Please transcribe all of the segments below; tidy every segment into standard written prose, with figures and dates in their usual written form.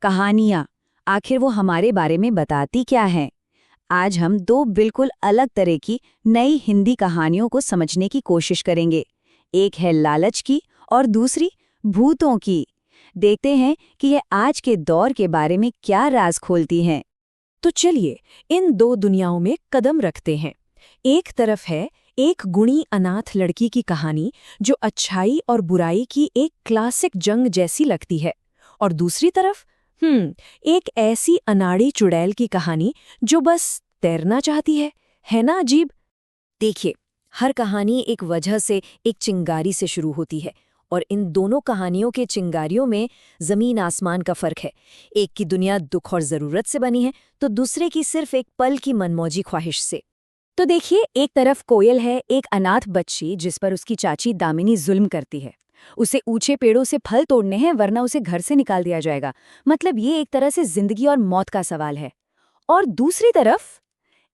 कहानियाँ, आखिर वो हमारे बारे में बताती क्या हैं? आज हम दो बिल्कुल अलग तरह की नई हिंदी कहानियों को समझने की कोशिश करेंगे। एक है लालच की और दूसरी भूतों की। देखते हैं कि ये आज के दौर के बारे में क्या राज खोलती हैं। तो चलिए इन दो दुनियाओं में कदम रखते हैं। एक तरफ है एक गुणी अनाथ लड़की की कहानी जो अच्छाई और बुराई की एक क्लासिक जंग जैसी लगती है, और दूसरी तरफ एक ऐसी अनाड़ी चुड़ैल की कहानी जो बस तैरना चाहती है ना अजीब। देखिए, हर कहानी एक वजह से एक चिंगारी से शुरू होती है, और इन दोनों कहानियों के चिंगारियों में जमीन आसमान का फर्क है। एक की दुनिया दुख और जरूरत से बनी है, तो दूसरे की सिर्फ एक पल की मनमौजी ख्वाहिश से। तो देखिए, एक तरफ कोयल है, एक अनाथ बच्ची जिस पर उसकी चाची दामिनी जुल्म करती है। उसे ऊंचे पेड़ों से फल तोड़ने हैं वरना उसे घर से निकाल दिया जाएगा। मतलब ये एक तरह से जिंदगी और मौत का सवाल है। और दूसरी तरफ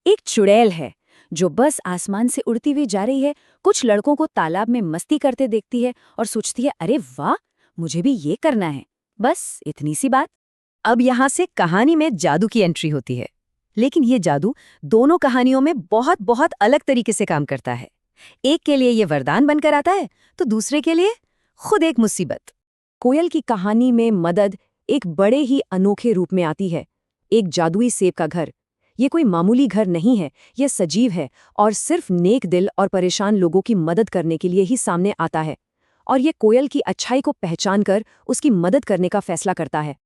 एक चुड़ैल है जो बस आसमान से उड़ती हुई जा रही है, कुछ लड़कों को तालाब में मस्ती करते देखती है और सोचती है, अरे वाह, मुझे भी ये करना है। बस इतनी सी बात। अब यहाँ से कहानी में जादू की एंट्री होती है, लेकिन ये जादू दोनों कहानियों में बहुत बहुत अलग तरीके से काम करता है। एक के लिए ये वरदान बनकर आता है तो दूसरे के लिए खुद एक मुसीबत। कोयल की कहानी में मदद एक बड़े ही अनोखे रूप में आती है। एक जादुई सेब का घर। ये कोई मामूली घर नहीं है, यह सजीव है और सिर्फ नेक दिल और परेशान लोगों की मदद करने के लिए ही सामने आता है। और ये कोयल की अच्छाई को पहचान कर उसकी मदद करने का फैसला करता है।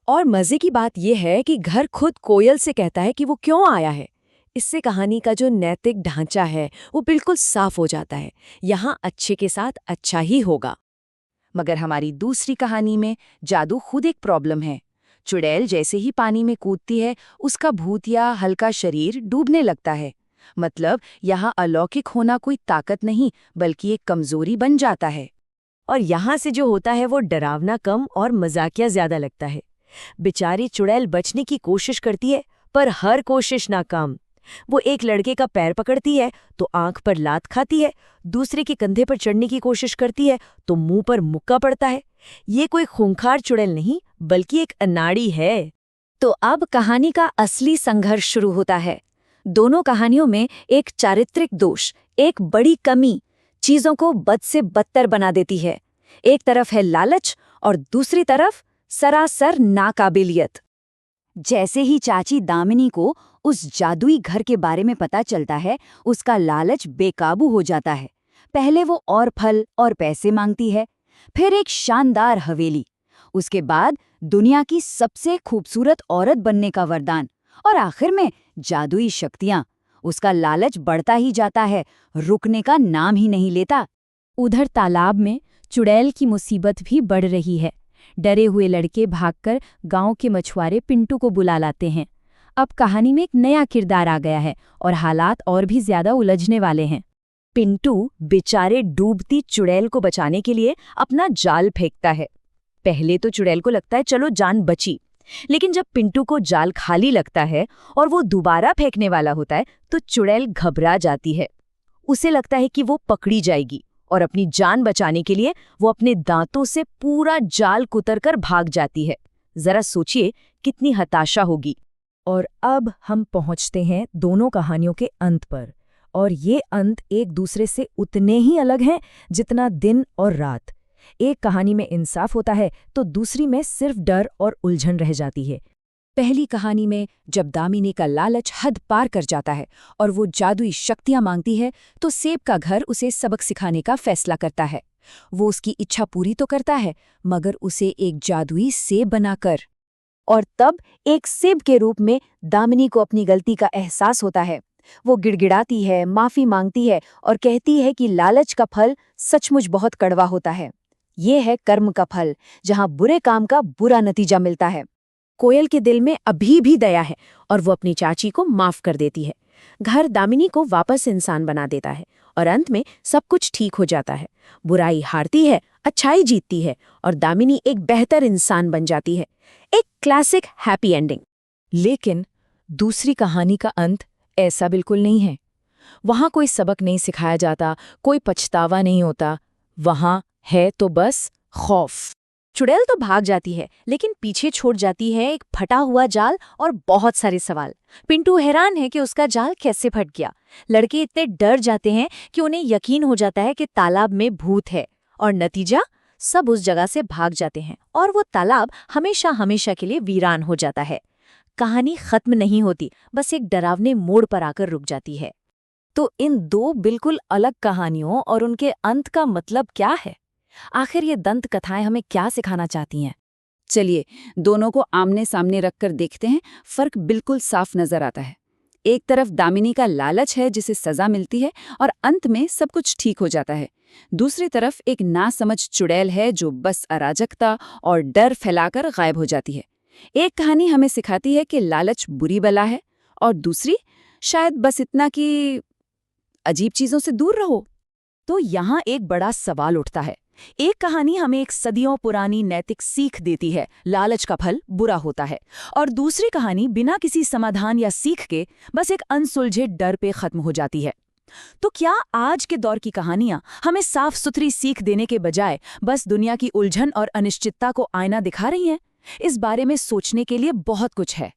और मजे की बात यह है कि घर खुद कोयल से कहता है कि वो क्यों आया है। इससे कहानी का जो नैतिक ढांचा है वो बिल्कुल साफ हो जाता है। यहाँ अच्छे के साथ अच्छा ही होगा। मगर हमारी दूसरी कहानी में जादू खुद एक प्रॉब्लम है। चुड़ैल जैसे ही पानी में कूदती है, उसका भूतिया हल्का शरीर डूबने लगता है। मतलब यहाँ अलौकिक होना कोई ताकत नहीं, बल्कि एक कमजोरी बन जाता है। और यहाँ से जो होता है वो डरावना कम और मजाकिया ज्यादा लगता है। बेचारी चुड़ैल बचने की कोशिश करती है, पर हर कोशिश नाकाम। वो एक लड़के का पैर पकड़ती है तो आंख पर लात खाती है, दूसरे के कंधे पर चढ़ने की कोशिश करती है तो मुंह पर मुक्का पड़ता है। ये कोई खूंखार चुड़ैल नहीं, बल्कि एक अनाड़ी है। तो अब कहानी का असली संघर्ष शुरू होता है। दोनों कहानियों में एक चारित्रिक दोष, एक बड़ी कमी, चीजों को बद से बदतर बना देती है। एक तरफ है लालच और दूसरी तरफ सरासर नाकाबिलियत। जैसे ही चाची दामिनी को उस जादुई घर के बारे में पता चलता है, उसका लालच बेकाबू हो जाता है। पहले वो और फल और पैसे मांगती है, फिर एक शानदार हवेली, उसके बाद दुनिया की सबसे खूबसूरत औरत बनने का वरदान, और आखिर में जादुई शक्तियां। उसका लालच बढ़ता ही जाता है, रुकने का नाम ही नहीं लेता। उधर तालाब में चुड़ैल की मुसीबत भी बढ़ रही है। डरे हुए लड़के भागकर गांव के मछुआरे पिंटू को बुला लाते हैं। अब कहानी में एक नया किरदार आ गया है और हालात और भी ज्यादा उलझने वाले हैं। पिंटू बेचारे डूबती चुड़ैल को बचाने के लिए अपना जाल फेंकता है। पहले तो चुड़ैल को लगता है चलो जान बची, लेकिन जब पिंटू को जाल खाली लगता है और वो दोबारा फेंकने वाला होता है तो चुड़ैल घबरा जाती है। उसे लगता है कि वो पकड़ी जाएगी और अपनी जान बचाने के लिए वो अपने दांतों से पूरा जाल कुतरकर भाग जाती है। जरा सोचिए कितनी हताशा होगी। और अब हम पहुंचते हैं दोनों कहानियों के अंत पर, और ये अंत एक दूसरे से उतने ही अलग हैं जितना दिन और रात। एक कहानी में इंसाफ होता है तो दूसरी में सिर्फ डर और उलझन रह जाती है। पहली कहानी में जब दामिनी का लालच हद पार कर जाता है और वो जादुई शक्तियां मांगती है, तो सेब का घर उसे सबक सिखाने का फैसला करता है। वो उसकी इच्छा पूरी तो करता है, मगर उसे एक जादुई सेब बनाकर। और तब एक सेब के रूप में दामिनी को अपनी गलती का एहसास होता है। वो गिड़गिड़ाती है, माफी मांगती है और कहती है कि लालच का फल सचमुच बहुत कड़वा होता है। ये है कर्म का फल, जहां बुरे काम का बुरा नतीजा मिलता है। कोयल के दिल में अभी भी दया है और वो अपनी चाची को माफ कर देती है। घर दामिनी को वापस इंसान बना देता है और अंत में सब कुछ ठीक हो जाता है। बुराई हारती है, अच्छाई जीतती है और दामिनी एक बेहतर इंसान बन जाती है। एक क्लासिक हैप्पी एंडिंग। लेकिन दूसरी कहानी का अंत ऐसा बिल्कुल नहीं है। वहां कोई सबक नहीं सिखाया जाता, कोई पछतावा नहीं होता। वहां है तो बस खौफ। चुड़ैल तो भाग जाती है, लेकिन पीछे छोड़ जाती है एक फटा हुआ जाल और बहुत सारे सवाल। पिंटू हैरान है कि उसका जाल कैसे फट गया। लड़के इतने डर जाते हैं कि उन्हें यकीन हो जाता है कि तालाब में भूत है, और नतीजा, सब उस जगह से भाग जाते हैं और वो तालाब हमेशा हमेशा के लिए वीरान हो जाता है। कहानी खत्म नहीं होती, बस एक डरावने मोड़ पर आकर रुक जाती है। तो इन दो बिल्कुल अलग कहानियों और उनके अंत का मतलब क्या है? आखिर ये दंत कथाएं हमें क्या सिखाना चाहती हैं? चलिए, दोनों को आमने सामने रखकर देखते हैं। फर्क बिल्कुल साफ नजर आता है। एक तरफ दामिनी का लालच है जिसे सजा मिलती है और अंत में सब कुछ ठीक हो जाता है। दूसरी तरफ एक नासमझ चुड़ैल है जो बस अराजकता और डर फैलाकर गायब हो जाती है। एक कहानी हमें सिखाती है कि लालच बुरी बला है और दूसरी शायद बस इतना कि अजीब चीजों से दूर रहो। तो यहाँ एक बड़ा सवाल उठता है। एक कहानी हमें एक सदियों पुरानी नैतिक सीख देती है, लालच का फल बुरा होता है, और दूसरी कहानी बिना किसी समाधान या सीख के बस एक अनसुलझे डर पे खत्म हो जाती है। तो क्या आज के दौर की कहानियां हमें साफ सुथरी सीख देने के बजाय बस दुनिया की उलझन और अनिश्चितता को आईना दिखा रही हैं? इस बारे में सोचने के लिए बहुत कुछ है।